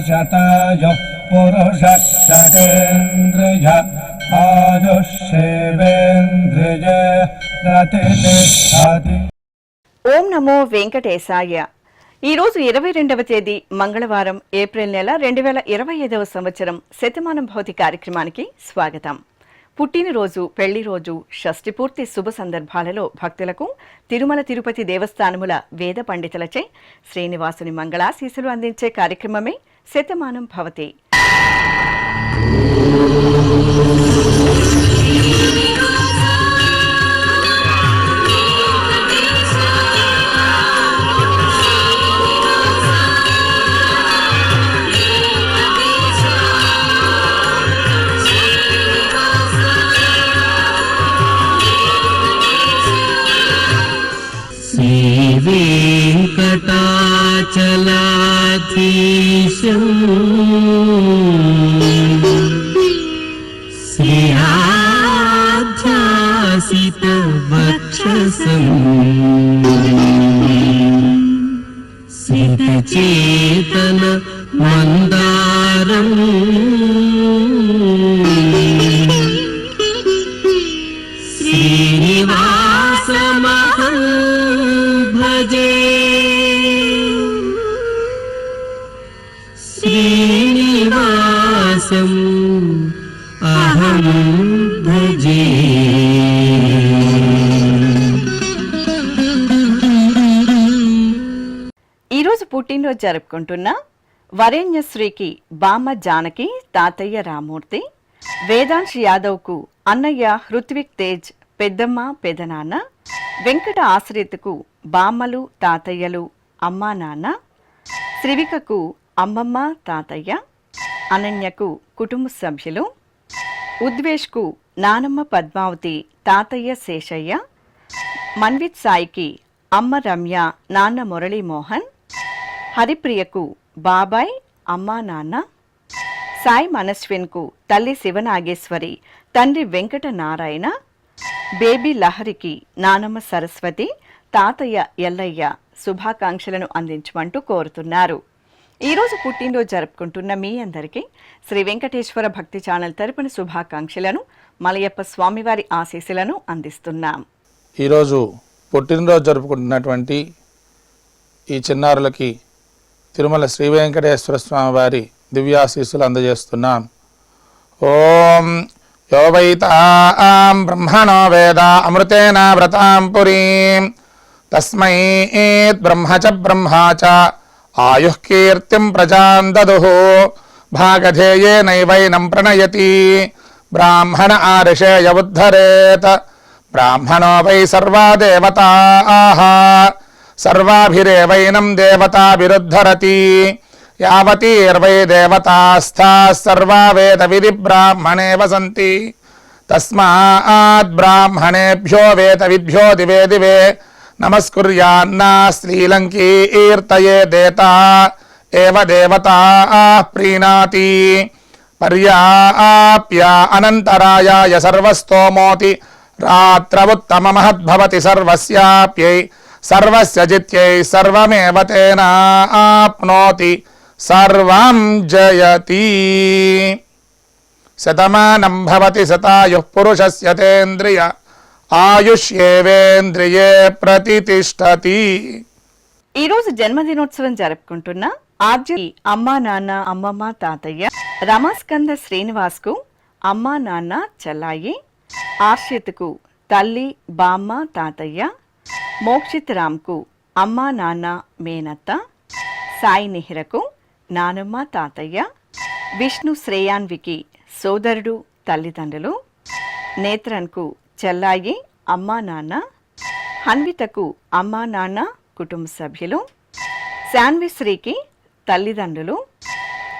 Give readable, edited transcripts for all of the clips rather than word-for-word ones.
शतायुः पुरुषः शतेन्द्रिय आयुष्येवेन्द्रिये प्रतिष्ठति। ఓం నమో వెంకటేశాయ. ఈరోజు 22వ తేదీ మంగళవారం, ఏప్రిల్ నెల 2025వ సంవత్సరం శతమానం భౌతి కార్యక్రమానికి స్వాగతం. పుట్టినరోజు, పెళ్లి రోజు, షష్ఠి పూర్తి శుభ సందర్భాలలో భక్తులకు తిరుమల తిరుపతి దేవస్థానముల వేద పండితులచే శ్రీనివాసుని మంగళాశీస్సులు అందించే కార్యక్రమమే శతమానం భవతి. వెంకటాచలాధీశం శ్రీయాధ్యాసిత వక్షసం సితచేతన మందారం శ్రీనివాసమహం భజే. శ్రీనివాసం అహం భజే. ఈరోజు పుట్టినరోజు జరుపుకుంటున్న వరేణ్యశ్రీకి బామ్మ జానకి, తాతయ్య రామూర్తి, వేదాంశ్ యాదవ్కు అన్నయ్య హృత్విక్ తేజ్, పెద్దమ్మ పెదనాన్న, వెంకట ఆశ్రిత్కు బామ్మలు తాతయ్యలు, అమ్మా నాన్న, శ్రీవికకు అమ్మమ్మ తాతయ్య, అనన్యకు కుటుంబ సభ్యులు, ఉద్వేష్కు నానమ్మ పద్మావతి, తాతయ్య శేషయ్య, మన్విత్ సాయికి అమ్మ రమ్య, నాన్న మురళీమోహన్, హరిప్రియకు బాబాయ్, అమ్మా నాన్న, సాయి మనస్విన్కు తల్లి శివనాగేశ్వరి, తండ్రి వెంకట నారాయణ, బేబీ లహరికి నానమ్మ సరస్వతి, తాతయ్య ఎల్లయ్య శుభాకాంక్షలను అందించమంటూ కోరుతున్నారు. ఈరోజు పుట్టినరోజు జరుపుకుంటున్న మీ అందరికీ శ్రీ వెంకటేశ్వర భక్తి ఛానల్ తరపున శుభాకాంక్షలను, మలయప్ప స్వామివారి ఆశీస్సులను అందిస్తున్నాం. ఈరోజు పుట్టినరోజు జరుపుకుంటున్నటువంటి ఈ చిన్నారులకి తిరుమల శ్రీ వెంకటేశ్వర స్వామి వారి దివ్యాశీస్సులు అందజేస్తున్నాం. ఓం యో వైతాం బ్రహ్మణో వేద అమృతేన వ్రతాం పురీం తస్మై బ్రహ్మ చ బ్రహ్మా చ ఆయుః కీర్తిం ప్రజాం దదుః భాగధేయేనైవైనం ప్రణయతి బ్రాహ్మణ ఆర్షేయ ఉద్ధరేత్ బ్రాహ్మణో వై సర్వా దేవతాః సర్వాభిరేవైనం దేవతాభిరుద్ధరతి యావతీర్వై దేవతాస్థాః సర్వా వేద విధి బ్రాహ్మణే వసంతి తస్మాత్ బ్రాహ్మణేభ్యో వేద విద్భ్యో దివే దివే నమస్కుర్యాన్నా శ్రీలంకీర్తయే దేతా ఏవ దేవతాః ప్రీణాతి పర్యాప్య అనంతరాయాయ సర్వస్తోమోతి రాత్రవుత్తమమహద్భవతి సర్వస్యాప్యై సర్వస్య జిత్యై సర్వమేవ తేనాప్నోతి సర్వం జయతి. శతమానం భవతి శతాయుః పురుషస్య తేంద్రియ ఆయుష్యేవేంద్రియే ప్రతిష్ఠతి. ఈరోజు జన్మదినోత్సవం జరుపుకుంటున్న ఆర్జీ అమ్మా నాన్న, అమ్మమ్మ తాతయ్య, రమాస్కంద శ్రీనివాస్కు అమ్మా నాన్న చెల్లాయి, ఆర్షిత్కు తల్లి బామ్మ తాతయ్య, మోక్షిత్ రామ్కు అమ్మా నాన్న మేనత్త, సాయి నిహిరకు నానమ్మ తాతయ్య, విష్ణు శ్రేయాన్వికి సోదరుడు తల్లిదండ్రులు, నేత్రన్కు చెల్లాయి అమ్మా నాన్న, హన్వితకు అమ్మా నాన్న కుటుంబ సభ్యులు, శాన్విశ్రీకి తల్లిదండ్రులు,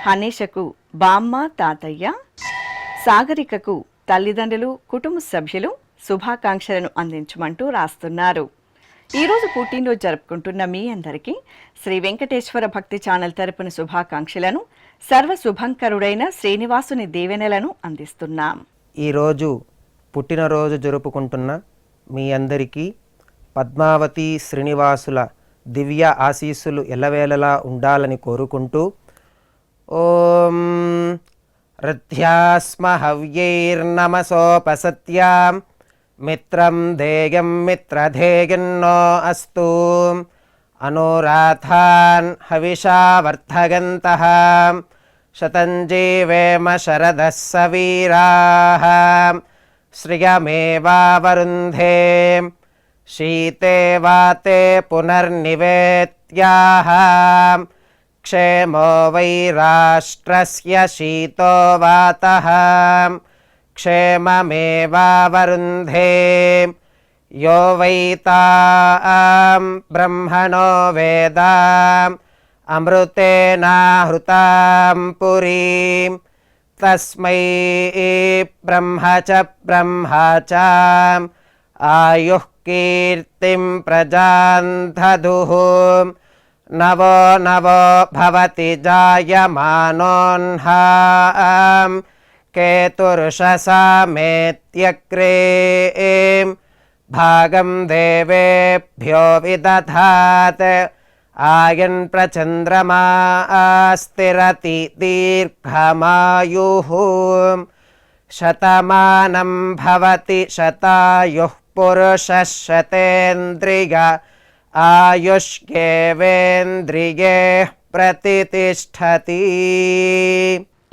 హనీషకు బామ్మ తాతయ్య, సాగరికకు తల్లిదండ్రులు కుటుంబ సభ్యులు శుభాకాంక్షలను అందించమంటూ రాస్తున్నారు. ఈరోజు పుట్టినరోజు జరుపుకుంటున్న మీ అందరికీ శ్రీ వెంకటేశ్వర భక్తి ఛానల్ తరపున శుభాకాంక్షలను, సర్వ శుభంకరుడైన శ్రీనివాసుని దీవెనలను అందిస్తున్నాం. ఈరోజు పుట్టినరోజు జరుపుకుంటున్న మీ అందరికీ పద్మావతి శ్రీనివాసుల దివ్య ఆశీస్సులు ఎల్లవేళలా ఉండాలని కోరుకుంటూ ఓం రుధ్యాస్మ హవ్యైర్నమసోపసత్యాం మిత్రం ధేయం మిత్రధేయన్నో అస్తు అనురాధాన్ హవిషా వర్ధగంతః శతం జీవేమ శరదः సవీరాः శ్రియమేవావరుంధే శీతే వాతే పునర్నివేత్యాః క్షేమో వై రాష్ట్రస్య శీతో వాతః క్షేమమేవావరుంధే యో వై తాం బ్రహ్మణో వేద అమృతేనాహృతాం పురీం తస్మై బ్రహ్మ చ ఆయుః కీర్తిం ప్రజాం దదుః నవో నవో భవతి జాయమానోన్హాం కేతుర్షసామేత్యగ్రే భాగం దేవేభ్యో విదధాత్ ఆయన్ ప్రచంద్రమా స్థిరతి దీర్ఘమాయుః శతమానం భవతి శతాయుః పురుషः శతేంద్రియ ఆయుష్యేవేంద్రియే ప్రతితిష్ఠతి.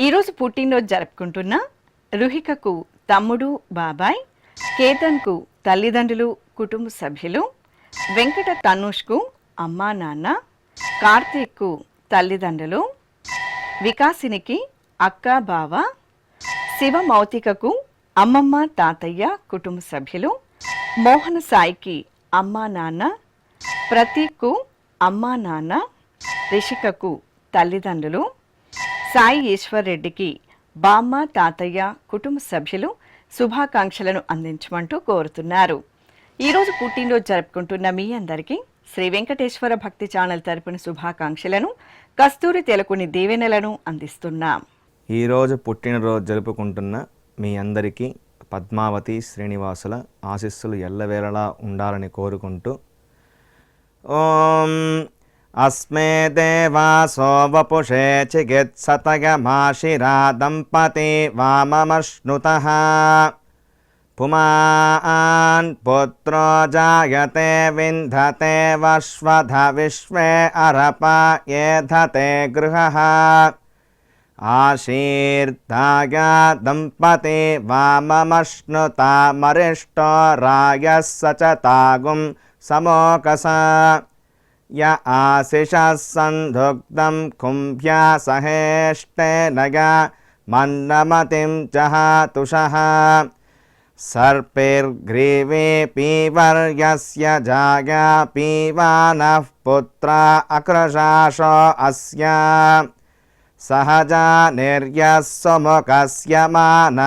ఈరోజు పుట్టినరోజు జరుపుకుంటున్న రుహికకు తమ్ముడు బాబాయ్, కేతన్కు తల్లిదండ్రులు కుటుంబ సభ్యులు, వెంకట తనుష్కు అమ్మా నాన్న, కార్తీక్కు తల్లిదండ్రులు, వికాసినికి అక్క బావ, శివమౌతికకు అమ్మమ్మ తాతయ్య కుటుంబ సభ్యులు, మోహన సాయికి అమ్మా నాన్న, ప్రతీక్కు అమ్మా నాన్న, రిషికకు తల్లిదండ్రులు, సాయి ఈశ్వర్ రెడ్డికి బామ్మ తాతయ్య కుటుంబ సభ్యులు శుభాకాంక్షలను అందించమంటూ కోరుతున్నారు. ఈరోజు పుట్టినరోజు జరుపుకుంటున్న మీ అందరికీ శ్రీ వెంకటేశ్వర భక్తి ఛానల్ తరపున శుభాకాంక్షలను, కస్తూరి తెలకుని దీవెనలను అందిస్తున్నాం. ఈరోజు పుట్టినరోజు జరుపుకుంటున్న మీ అందరికీ పద్మావతి శ్రీనివాసుల ఆశీస్సులు ఎల్లవేళలా ఉండాలని కోరుకుంటూ ఓం అస్మే దేవాసో వపుషే చికిత్సతయమాశిరా దంపతి వామమశ్నుతః పుమాన్ పుత్రో జాయతే వింధతే వశ్వధ విశ్వే అరప ఏధతే గృహః ఆశీర్దాయ దంపతి వామమశ్నుతామరిష్టో రాయः సచతాగుం సమోకస య ఆశిషः సంధుగ్ధం కుంభ్యా సహేష్టేనయ మన్నమతిం జహాతుషః సర్పైర్గ్రీవే పీవర్యస్య జాయా పీవానః పుత్రా అక్రశాశో అస్య సహజా నిర్యస్సుముఖస్య మాన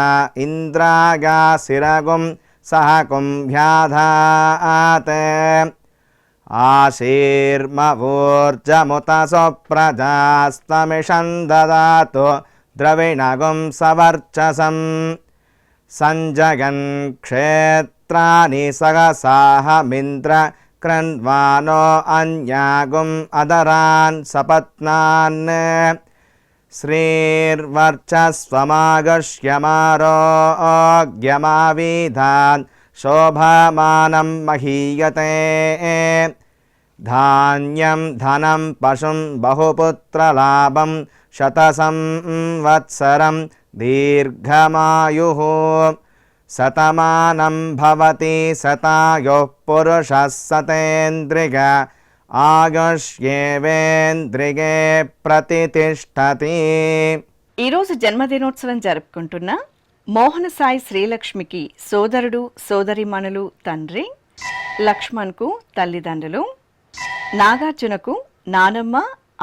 ఇంద్రాగా శిరగుం సహ కుంభ్యాధాత్ ఆశీర్మవోర్జముత సుప్రజాస్తమిషం దదాతు ద్రవిణగుం సవర్చసం సంజగన్ క్షేత్రాని సహసాహమింద్ర క్రన్వానో అన్యాగుం అదరాన్ సపత్నాన్ శ్రీర్వర్చస్వమాగష్యమారోగ్యమావిధాన్ శోభమానం మహీయతే ధాన్యం ధనం పశుం బహుపుత్రలాభం శతసంవత్సరం దీర్ఘమాయుః శతమానం భవతి శతాయుః పురుషः శతేంద్రియ ఆయుష్యేవేంద్రియే ప్రతితిష్ఠతి. ఈరోజు జన్మదినోత్సవం జరుపుకుంటున్న మోహన సాయి శ్రీలక్ష్మికి సోదరుడు సోదరిమణులు తండ్రి, లక్ష్మణ్కు తల్లిదండ్రులు, నాగార్జునకు నానమ్మ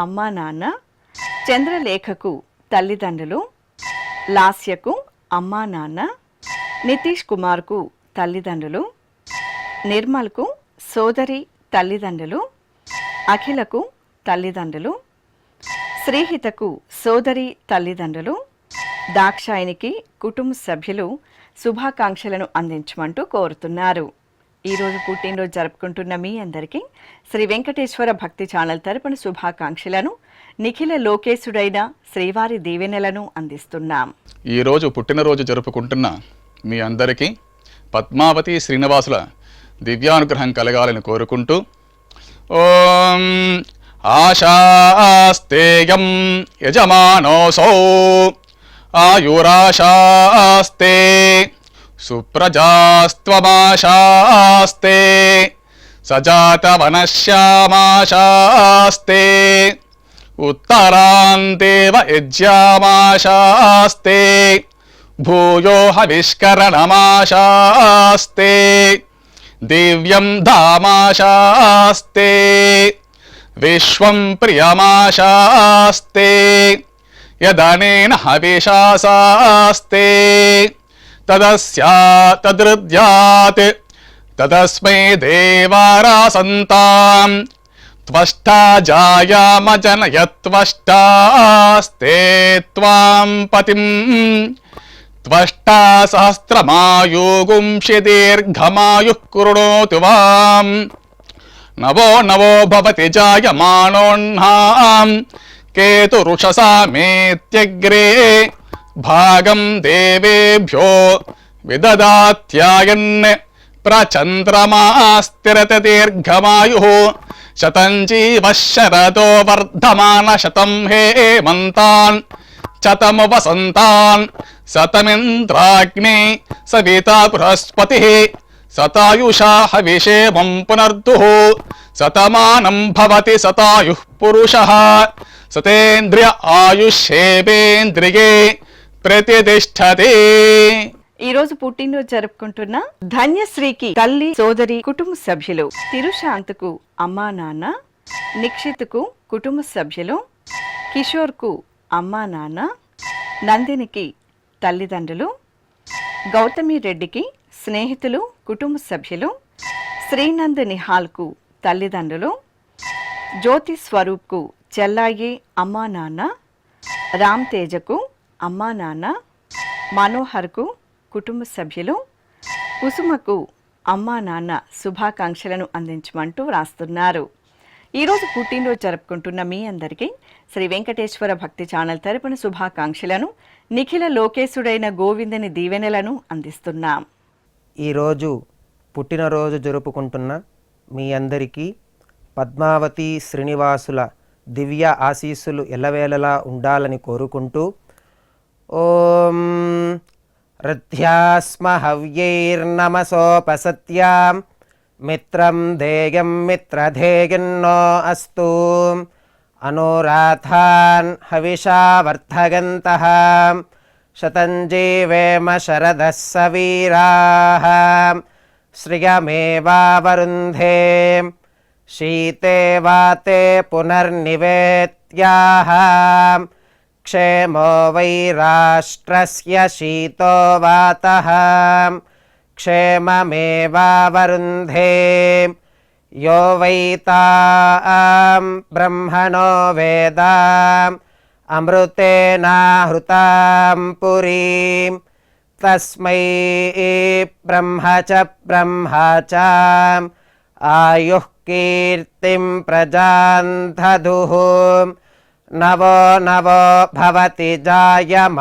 అమ్మా నాన్న, చంద్రలేఖకు తల్లిదండ్రులు, లాస్యకు అమ్మా నాన్న, నితీష్ కుమార్కు తల్లిదండ్రులు, నిర్మల్కు సోదరి తల్లిదండ్రులు, అఖిలకు తల్లిదండ్రులు, శ్రీహితకు సోదరి తల్లిదండ్రులు, దాక్షాయినికి కుటుంబ సభ్యులు శుభాకాంక్షలను అందించమంటూ కోరుతున్నారు. ఈరోజు పుట్టినరోజు జరుపుకుంటున్న మీ అందరికీ శ్రీ వెంకటేశ్వర భక్తి ఛానల్ తరపున శుభాకాంక్షలను, నిఖిల లోకేశుడైన శ్రీవారి దీవెనలను అందిస్తున్నాం. ఈరోజు పుట్టినరోజు జరుపుకుంటున్న మీ అందరికీ పద్మావతి శ్రీనివాసుల దివ్యానుగ్రహం కలగాలని కోరుకుంటూ ఓం ఆశాస్తేయం యజమానోసౌ ఆయురాశాస్తే సుప్రజాస్త్వమాశాస్తే సజాతవనశ్యామాశాస్తే ఉత్తరాందేవ యజ్యామాశాస్తే భూయో హవిష్కరణమాశాస్తే దివ్యం ధామాశాస్తే విశ్వం ప్రియమాశాస్తే యదనేన హవిషాశాస్తే తదస్యాతదృద్యాత్ తదస్మై దేవారాసంతాం త్వష్టా జాయామజనయత్వష్టాస్తే త్వాం పతిం త్వష్టా సహస్రమాయుగుంషి దీర్ఘమాయుః కృణోతు వాం నవో నవో భవతి జాయమానోన్హాం కేతురుషసామేత్యగ్రే భాగం దేవేభ్యో విదదాత్యాయన్ ప్రచంద్రమాస్తిరత దీర్ఘమాయుః శతం జీవః శరదో వర్ధమాన శతం హేమంతాన్ శతము వసంతాన్ శతమింద్రాగ్ని సవితా బృహస్పతిః శతాయుషా హవిషేమం పునర్దుః శతమానం భవతి శతాయుః పురుషః సతేంద్రియ ఆయుష్యేవేంద్రియే ప్రతిష్టతే. ఈ రోజు పుట్టినరోజు జరుపుకుంటున్న ధన్యశ్రీకి తల్లి, సోదరి, కుటుంబ సభ్యులు, తిరుశాంత్కు అమ్మా నాన్న, నిక్షిత్కు కుటుంబ సభ్యులు, కిషోర్కు అమ్మా నాన్న, నందినికి తల్లిదండ్రులు, గౌతమి రెడ్డికి స్నేహితులు, కుటుంబ సభ్యులు, శ్రీనంద్ నిహాల్కు తల్లిదండ్రులు, జ్యోతి స్వరూప్కు చెల్లాయి అమ్మా నాన్న, రామ్ తేజకు అమ్మా నాన్న, మనోహర్కు కుటుంబ సభ్యులు, కుసుమకు అమ్మా నాన్న శుభాకాంక్షలను అందించమంటూ వ్రాస్తున్నారు. ఈరోజు పుట్టినరోజు జరుపుకుంటున్న మీ అందరికీ శ్రీ వెంకటేశ్వర భక్తి ఛానల్ తరపున శుభాకాంక్షలను, నిఖిల లోకేశుడైన గోవిందని దీవెనలను అందిస్తున్నాం. ఈరోజు పుట్టినరోజు జరుపుకుంటున్న మీ అందరికీ పద్మావతి శ్రీనివాసుల దివ్య ఆశీస్సులు ఎల్లవేళలా ఉండాలని కోరుకుంటూ ఓం రథ్యాస్మ హవ్యైర్నమసోపసత్యాం మిత్రం ధేయం మిత్రధేయన్నో అస్తు అనురాధాన్ హవిషా వర్ధగంతః శతం జీవేమ శరదః సవీరాః శ్రియమేవావరుంధే శీతే వాతే పునర్నివేత్యాః క్షేమో వై రాష్ట్రస్య శీతో వాతః క్షేమమేవావరుంధే యో వై తాం బ్రహ్మణో వేదాం అమృతేనాహృతాం పురీం తస్మై బ్రహ్మ చ ఆయుః కీర్తిం ప్రజాం దదుః నవో నవో భవతి జాయమానోన్హాం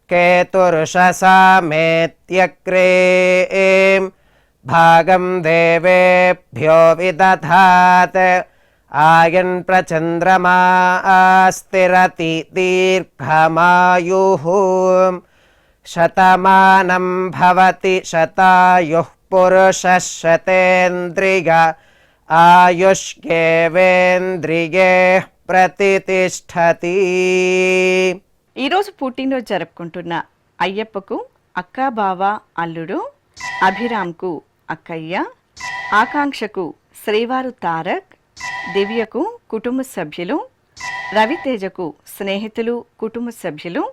కేతుర్షసామేత్యగ్రే భాగం దేవేభ్యో విదధాత్ ఆయన్ ప్రచంద్రమాస్తిరతి దీర్ఘమాయుః శతమానం భవతి శతాయుః పురుషः శతేంద్రియ ఆయుష్యేవేంద్రియే ప్రతిష్టతి. ఈరోజు పుట్టినరోజు జరుపుకుంటున్న అయ్యప్పకు అక్క, బావ, అల్లుడు, అభిరామ్కు అక్కయ్య, ఆకాంక్షకు శ్రీవారు తారక్, దివ్యకు కుటుంబ సభ్యులు, రవితేజకు స్నేహితులు, కుటుంబ సభ్యులు,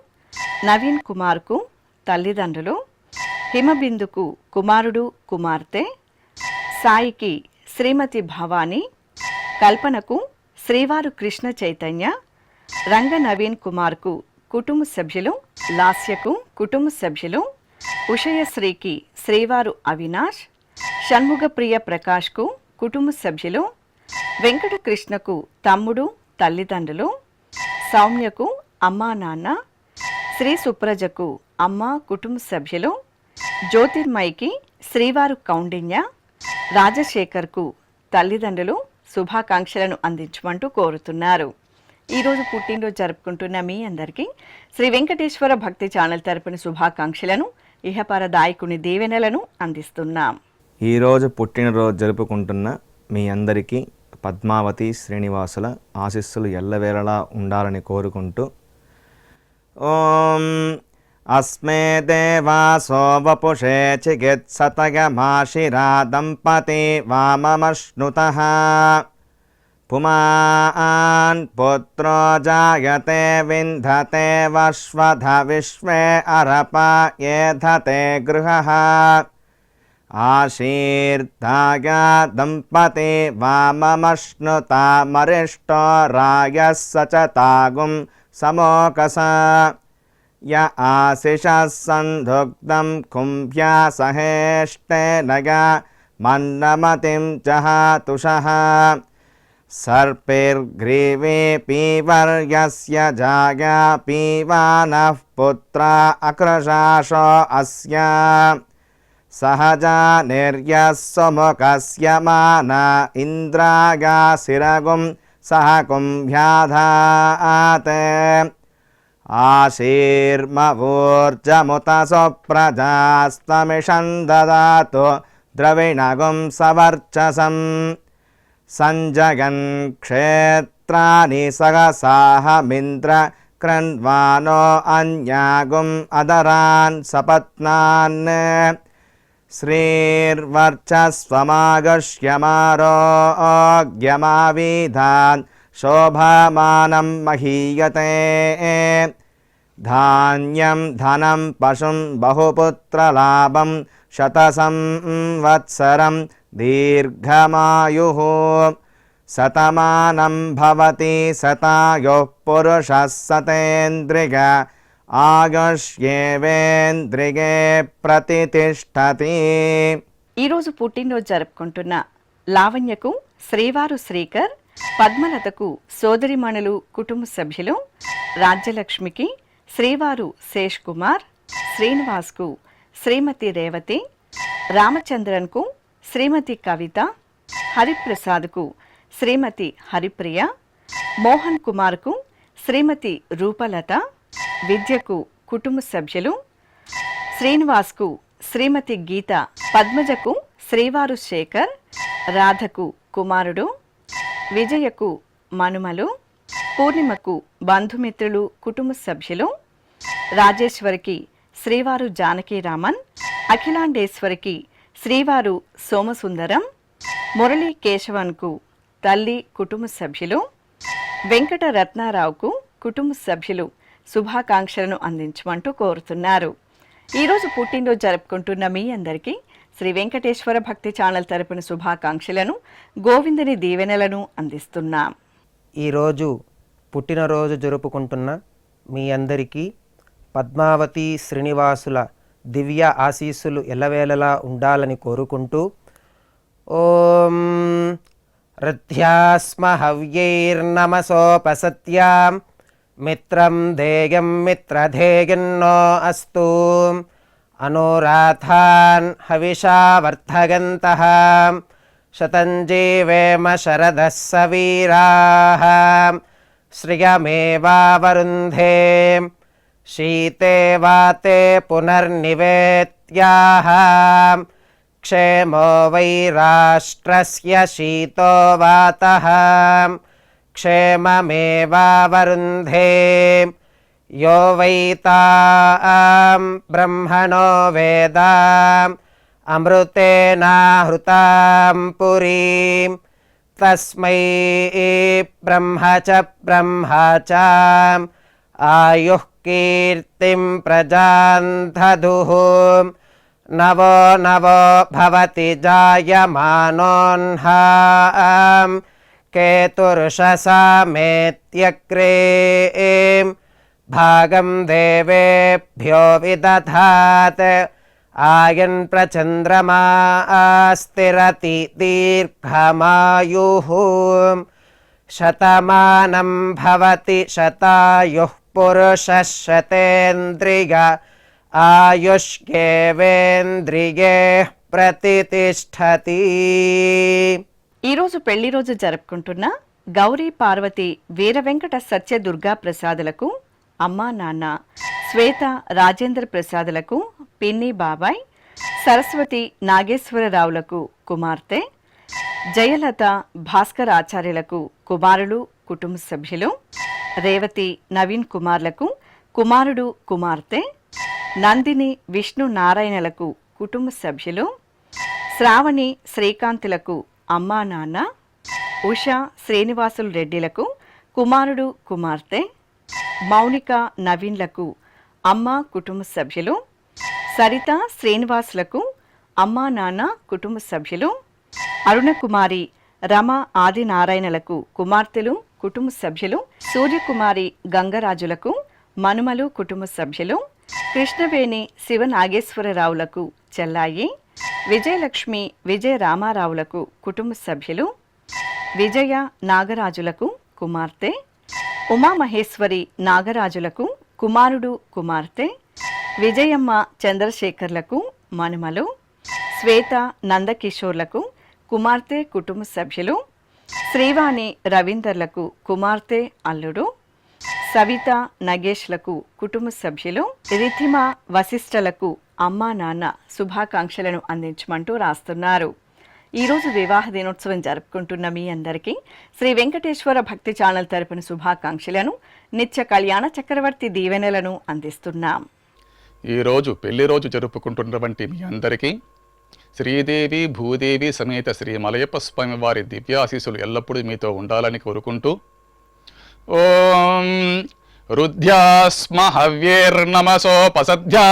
నవీన్ కుమార్కు తల్లిదండ్రులు, హిమబిందుకు కుమారుడు, కుమార్తె, సాయికి శ్రీమతి భవానీ, కల్పనకు శ్రీవారు కృష్ణ చైతన్య, రంగ నవీన్ కుమార్కు కుటుంబ సభ్యులు, లాస్యకు కుటుంబ సభ్యులు, ఉషయశ్రీకి శ్రీవారు అవినాష్, షణ్ముగప్రియ ప్రకాష్కు కుటుంబ సభ్యులు, వెంకటకృష్ణకు తమ్ముడు తల్లిదండ్రులు, సౌమ్యకు అమ్మా నాన్న, శ్రీ సుప్రజకు అమ్మ కుటుంబ సభ్యులు, జ్యోతిర్మయికి శ్రీవారు కౌండిన్య, రాజశేఖర్కు తల్లిదండ్రులు శుభాకాంక్షలను అందించమంటూ కోరుతున్నారు. ఈరోజు పుట్టినరోజు జరుపుకుంటున్న మీ అందరికీ శ్రీ వెంకటేశ్వర భక్తి ఛానల్ తరపున శుభాకాంక్షలను, ఇహపర దాయకుని దీవెనలను అందిస్తున్నాం. ఈరోజు పుట్టినరోజు జరుపుకుంటున్న మీ అందరికీ పద్మావతి శ్రీనివాసుల ఆశీస్సులు ఎల్లవేళలా ఉండాలని కోరుకుంటూ ఓం అస్మే దేవాసో వపుషే చికిత్సతగమాశిరా దంపతి వామమశ్నుతః పుమాన్ పుత్రో జాయతే వింధతే వశ్వధ విశ్వే అరప ఏధతే గృహః ఆశీర్దాయ దంపతి వామమశ్నుతామరిష్టో రాయः సచతాగుం సమోకస య ఆశిషः సంధుగ్ధం కుంభ్యా సహేష్టేనయ మన్నమతిం జహాతుషః సర్పైర్గ్రీవే పీవర్యస్య జాయా పీవానః పుత్రా అక్రశాశో అస్య సహజా నిర్యస్సుముఖస్య మాన ఇంద్రాగాసిరగుం సహ కుంభ్యాధాత్ ఆశీర్మవూర్జముత సుప్రజాస్తమిషం దదాతు ద్రవిణగుం సవర్చసం సంజగన్ క్షేత్రాని సహసాహమింద్ర క్రన్వానో అన్యాగుం అదరాన్ సపత్నాన్ శ్రీర్వర్చస్వమాగష్యమారోగ్యమావిధాన్ శోభమానం మహీయతే ధాన్యం ధనం పశుం బహుపుత్రలాభం శతసంవత్సరం దీర్ఘమాయుః శతమానం భవతి శతాయుః పురుషः సతేంద్రియ ఆయుష్యేవేంద్రియే ప్రతితిష్టతి. ఈరోజు పుట్టినరోజు జరుపుకుంటున్న లావణ్యకు శ్రీవారు శ్రీకర్, పద్మలతకు సోదరిమణులు కుటుంబ సభ్యులు, రాజ్యలక్ష్మికి శ్రీవారు శేష్ కుమార్, శ్రీనివాస్కు శ్రీమతి రేవతి, రామచంద్రన్కు శ్రీమతి కవిత, హరిప్రసాద్కు శ్రీమతి హరిప్రియ, మోహన్ కుమార్కు శ్రీమతి రూపలత, విద్యకు కుటుంబ సభ్యులు, శ్రీనివాస్కు శ్రీమతి గీత, పద్మజకు శ్రీవారు శేఖర్, రాధకు కుమారుడు, విజయకు మనుమలు, పూర్ణిమకు బంధుమిత్రులు కుటుంబ సభ్యులు, రాజేశ్వరికి శ్రీవారు జానకీరామన్, అఖిలాండేశ్వరికి శ్రీవారు సోమసుందరం, మురళీ కేశవన్కు తల్లి కుటుంబ సభ్యులు, వెంకట రత్నారావుకు కుటుంబ సభ్యులు శుభాకాంక్షలను అందించమంటూ కోరుతున్నారు. ఈరోజు పుట్టినరోజు జరుపుకుంటున్న మీ అందరికీ శ్రీ వెంకటేశ్వర భక్తి ఛానల్ తరపున శుభాకాంక్షలను, గోవిందుని దీవెనలను అందిస్తున్నాం. ఈరోజు పుట్టినరోజు జరుపుకుంటున్న మీ అందరికీ పద్మావతి శ్రీనివాసుల దివ్య ఆశీస్సులు ఎల్లవేళలా ఉండాలని కోరుకుంటూ ఓం రథ్యాస్మ హవ్యైర్నమసోపసత్యాం మిత్రం ధేయం మిత్రధేయన్నో అస్తు అనురాధాన్ హవిషా వర్ధగంతః శతం జీవేమ శరదः సవీరాः శ్రియమేవావరుంధే శీతే వాతే పునర్నివేత్యాః క్షేమో వై రాష్ట్రస్య శీతో వాతః క్షేమమేవావరుంధే యో వై తాం బ్రహ్మణో వేద అమృతేనాహృతాం పురీం తస్మై బ్రహ్మ చ ఆయుః కీర్తిం ప్రజాం దదుః నవో నవో భవతి జాయమానోన్హాం కేతుర్షసామేత్యగ్రే భాగం దేవేభ్యో విదధాత్ ఆయన్ ప్రచంద్రమా స్థిరతి దీర్ఘమాయుః శతమానం భవతి శతాయుః పురుషः శతేంద్రియ ఆయుష్యేవేంద్రియే ప్రతితిష్ఠతి. ఈరోజు పెళ్లి రోజు జరుపుకుంటున్న గౌరీ పార్వతి వీర వెంకట సత్య దుర్గా ప్రసాదులకు అమ్మా నాన్న, శ్వేత రాజేంద్ర ప్రసాదులకు పిన్ని బాబాయ్, సరస్వతి నాగేశ్వరరావులకు కుమార్తె, జయలత భాస్కర్ ఆచార్యులకు కుమారులు కుటుంబ సభ్యులు, రేవతి నవీన్ కుమార్లకు కుమారుడు కుమార్తె, నందిని విష్ణు నారాయణలకు కుటుంబ సభ్యులు, శ్రావణి శ్రీకాంతులకు అమ్మా నాన్న, ఉషా శ్రీనివాసులు రెడ్డిలకు కుమారుడు కుమార్తె, మౌనిక నవీన్లకు అమ్మ కుటుంబ సభ్యులు, సరిత శ్రీనివాసులకు అమ్మా నాన్న కుటుంబ సభ్యులు, అరుణకుమారి రమ ఆదినారాయణలకు కుమార్తెలు కుటుంబ సభ్యులు, సూర్యకుమారి గంగరాజులకు మనుమలు కుటుంబ సభ్యులు, కృష్ణవేణి శివ నాగేశ్వరరావులకు చెల్లాయి, విజయలక్ష్మి విజయ రామారావులకు కుటుంబ సభ్యులు, విజయ నాగరాజులకు కుమార్తె, ఉమామహేశ్వరి నాగరాజులకు కుమారుడు కుమార్తె, విజయమ్మ చంద్రశేఖర్లకు మనుమలు, శ్వేత నందకిషోర్లకు కుమార్తె కుటుంబ సభ్యులు, శ్రీవాణి రవీందర్లకు కుమార్తె అల్లుడు, సవిత నగేష్లకు కుటుంబ సభ్యులు, రిథిమ వశిష్ఠలకు అమ్మా నాన్న శుభాకాంక్షలను అందించమంటూ రాస్తున్నారు. ఈరోజు వివాహ దినోత్సవం జరుపుకుంటున్న మీ అందరికీ శ్రీ వెంకటేశ్వర భక్తి ఛానల్ తరపున శుభాకాంక్షలను, నిత్య కళ్యాణ చక్రవర్తి దీవెనలను అందిస్తున్నాం. ఈరోజు పెళ్లి రోజు జరుపుకుంటున్నటువంటి మీ అందరికీ శ్రీదేవి భూదేవి సమేత శ్రీ మలయప్ప స్వామి వారి దివ్యాశీస్సులు ఎల్లప్పుడూ మీతో ఉండాలని కోరుకుంటూ ఓం రుద్ధ్యాస్మ హవ్యేర్నమసోపసధ్యా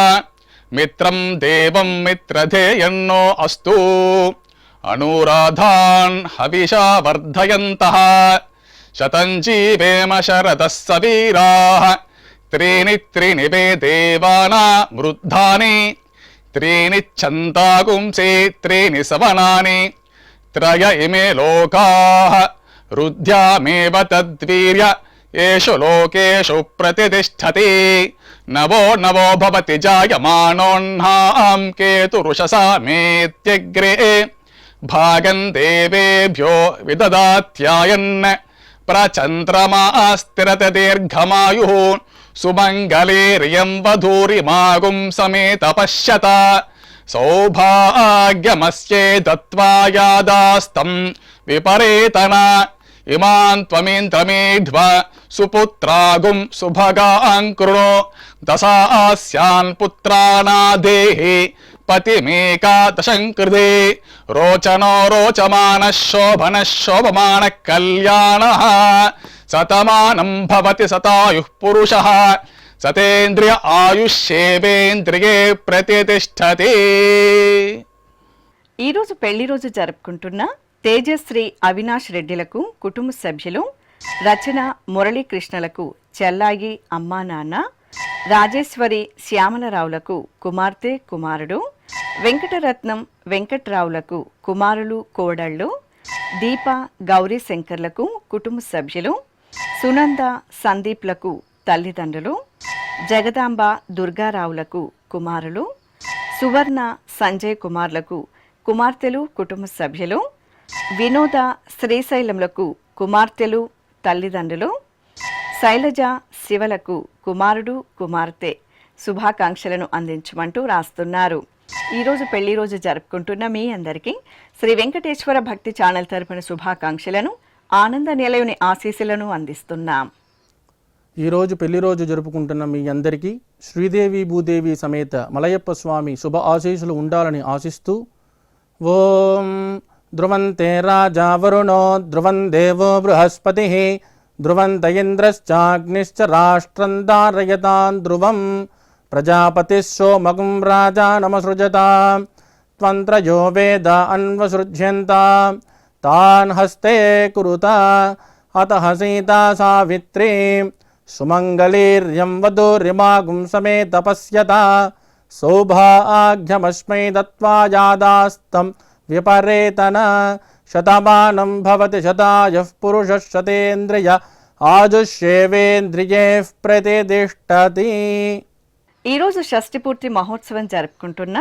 మిత్రం దేవం మిత్రధేయన్నో అస్తు అనురాధాన్ హవిషా వర్ధయంతః శతం జీవేమ శరదః సవీరాః త్రీణి త్రీణి వే దేవానా వృద్ధాని త్రీణి ఛందాగుంసే త్రీణి సవనాని త్రయ ఇమే లోకాః రుద్ధ్యామేవ తద్వీర్య ఏషు లోకేషు ప్రతితిష్ఠతి నవో నవో భవతి జాయమానోన్హాం కేతురుషసా మేత్యగ్రే భాగం దేవేభ్యో విదదాత్యాయన్ ప్రచంద్రమా స్థిరత దీర్ఘమాయుః సుమంగళేర్యం వధూరిమాగుం సమేత పశ్యత సౌభాగ్యమస్యే దత్వా యాదాస్తం విపరేతన ఇమాన్ త్వమేంద్రమేధ్వ సుపుత్రాగుం సుభగాన్ కృణో దశాస్యాన్ పుత్రానాదేహి పతిమేకాదశం కృతే రోచనో రోచమాన శోభన శోభమాన కళ్యాణ శతమానం భవతి శతాయుః పురుషః సతేంద్రియ ఆయుష్యేవేంద్రియే ప్రతితిష్ఠతి. ఈరోజు పెళ్లి రోజు జరుపుకుంటున్న తేజశ్రీ అవినాష్ రెడ్డిలకు కుటుంబ సభ్యులు, రచన మురళీకృష్ణలకు చెల్లాయి అమ్మా నాన్న, రాజేశ్వరి శ్యామలరావులకు కుమార్తె కుమారుడు, వెంకటరత్నం వెంకట్రావులకు కుమారులు కోడళ్ళు, దీప గౌరీ శంకర్లకు కుటుంబ సభ్యులు, సునంద సందీప్లకు తల్లిదండ్రులు, జగదాంబ దుర్గారావులకు కుమారులు, సువర్ణ సంజయ్ కుమార్లకు కుమార్తెలు కుటుంబ సభ్యులు, వినోద శ్రీశైలంలకు కుమార్తెలు తల్లిదండ్రులు, శైలజ శివలకు కుమారుడు కుమార్తె శుభాకాంక్షలను అందించమంటూ రాస్తున్నారు. ఈరోజు పెళ్లి రోజు జరుపుకుంటున్న మీ అందరికీ శ్రీ వెంకటేశ్వర భక్తి ఛానల్ తరపున శుభాకాంక్షలను, ఆనంద నిలయుని ఆశీస్సులను అందిస్తున్నాం. ఈరోజు పెళ్లి రోజు జరుపుకుంటున్న మీ అందరికీ శ్రీదేవి భూదేవి సమేత మలయప్ప స్వామి శుభ ఆశీస్సులు ఉండాలని ఆశిస్తూ ఓం ధ్రువంతే రాజా వరుణో ధ్రువం దేవో బృహస్పతి ధ్రువంత ఇంద్రశ్చాగ్నిశ్చ రాష్ట్రం ధారయతాన్ ధ్రువం ప్రజాపతిः సోమగుం రాజా నమసృజతాం త్వంత్రయో వేద అన్వసృజ్యంతా తాన్ హస్తే కురుతా అతః సీతా సావిత్రీ సుమంగళీర్యం వధూరిమాగుం సమేత పశ్యత సౌభాగ్యమస్మై దత్వా యాదాస్తం విపరేతన శతమానం భవతి శతాయః పురుషः శతేంద్రియ ఆజుష్యేవేంద్రియే ప్రతిష్టతి. ఈరోజు షష్ఠి పూర్తి మహోత్సవం జరుపుకుంటున్న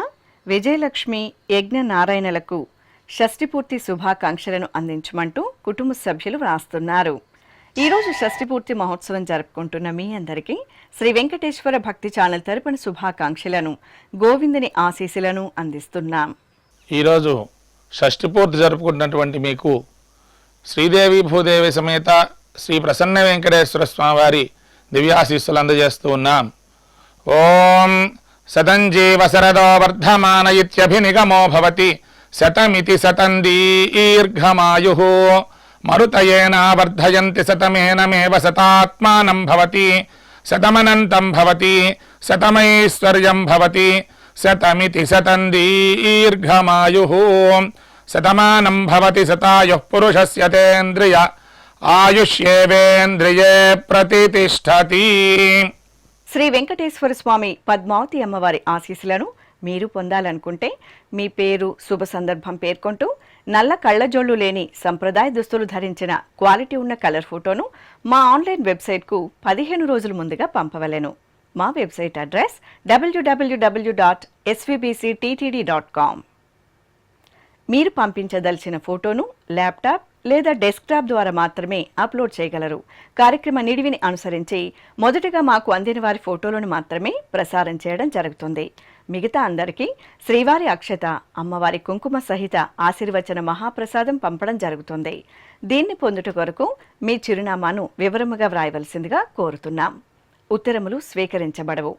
విజయలక్ష్మి యజ్ఞ నారాయణలకు షష్ఠి పూర్తి శుభాకాంక్షలను అందించమంటూ కుటుంబ సభ్యులు వ్రాస్తున్నారు. ఈరోజు షష్ఠి పూర్తి మహోత్సవం జరుపుకుంటున్న మీ అందరికీ శ్రీ వెంకటేశ్వర భక్తి ఛానల్ తరపున శుభాకాంక్షలను, గోవిందుని ఆశీస్సులను అందిస్తున్నాం. ఈరోజు షష్ఠి పూర్తి జరుపుకుంటున్నటువంటి మీకు శ్రీదేవి భూదేవి సమేత శ్రీ ప్రసన్న వెంకటేశ్వర స్వామివారి దివ్యాశీస్సులు అందజేస్తూ ఉన్నాం. ఓం శతంజీవ శరదో వర్ధమాన ఇత్యభినిగమో భవతి శతమితి శతం దీర్ఘమాయుః మరుతయేనా వర్ధయంతి శతమేనమేవ శతాత్మానం భవతి శతమనంతం భవతి శతమైశ్వర్యం భవతి శతమితి శతం దీర్ఘమాయుః శతమానం భవతి శతాయుః పురుషస్యతేంద్రియ ఆయుష్యేవేంద్రియే ప్రతిష్టతి. శ్రీ వెంకటేశ్వర స్వామి పద్మావతి అమ్మవారి ఆశీస్సులను మీరు పొందాలనుకుంటే మీ పేరు, శుభ సందర్భం పేర్కొంటూ నల్ల కళ్ళజోళ్లు లేని సంప్రదాయ దుస్తులు ధరించిన క్వాలిటీ ఉన్న కలర్ ఫోటోను మా ఆన్లైన్ వెబ్సైట్కు 15 రోజుల ముందుగా పంపవలెను. మా వెబ్సైట్ అడ్రస్ www.svbcttd.com. మీరు పంపించదలిచిన ఫోటోను ల్యాప్టాప్ లేదా డెస్క్టాప్ ద్వారా మాత్రమే అప్లోడ్ చేయగలరు. కార్యక్రమ నిడివిని అనుసరించి మొదటగా మాకు అందిన వారి ఫోటోలను మాత్రమే ప్రసారం చేయడం జరుగుతుంది. మిగతా అందరికీ శ్రీవారి అక్షత, అమ్మవారి కుంకుమ సహిత ఆశీర్వచన మహాప్రసాదం పంపడం జరుగుతుంది. దీన్ని పొందుట కొరకు మీ చిరునామాను వివరముగా వ్రాయవలసిందిగా కోరుతున్నాం. ఉత్తరములు స్వీకరించబడవు.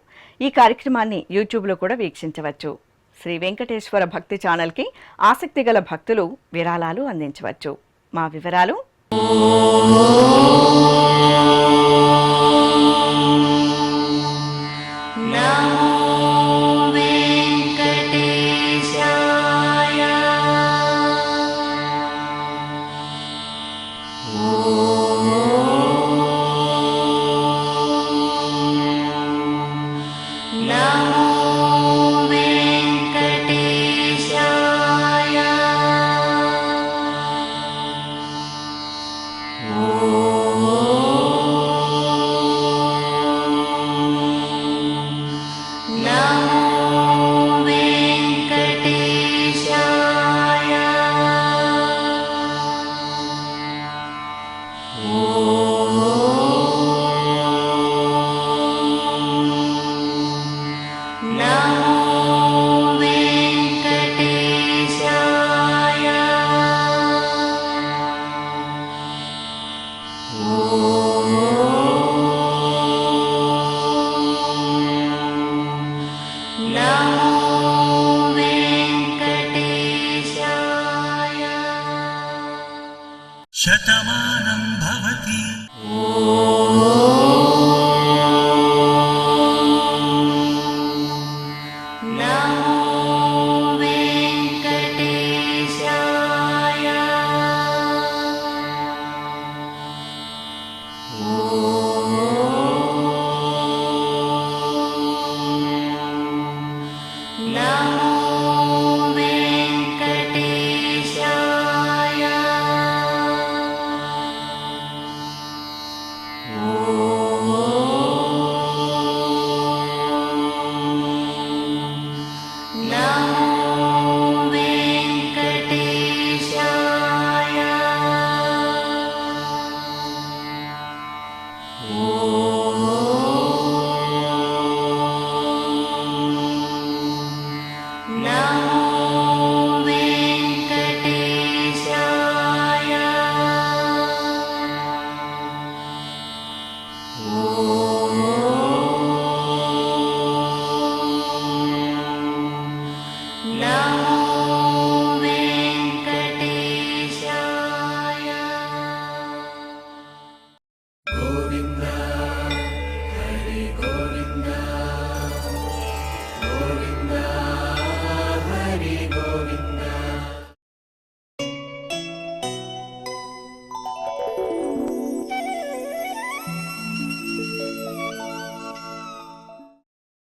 ఈ కార్యక్రమాన్ని యూట్యూబ్లో కూడా వీక్షించవచ్చు. శ్రీ వెంకటేశ్వర భక్తి ఛానల్కి ఆసక్తి గల భక్తులు విరాళాలు అందించవచ్చు. మా వివరాలు: నమో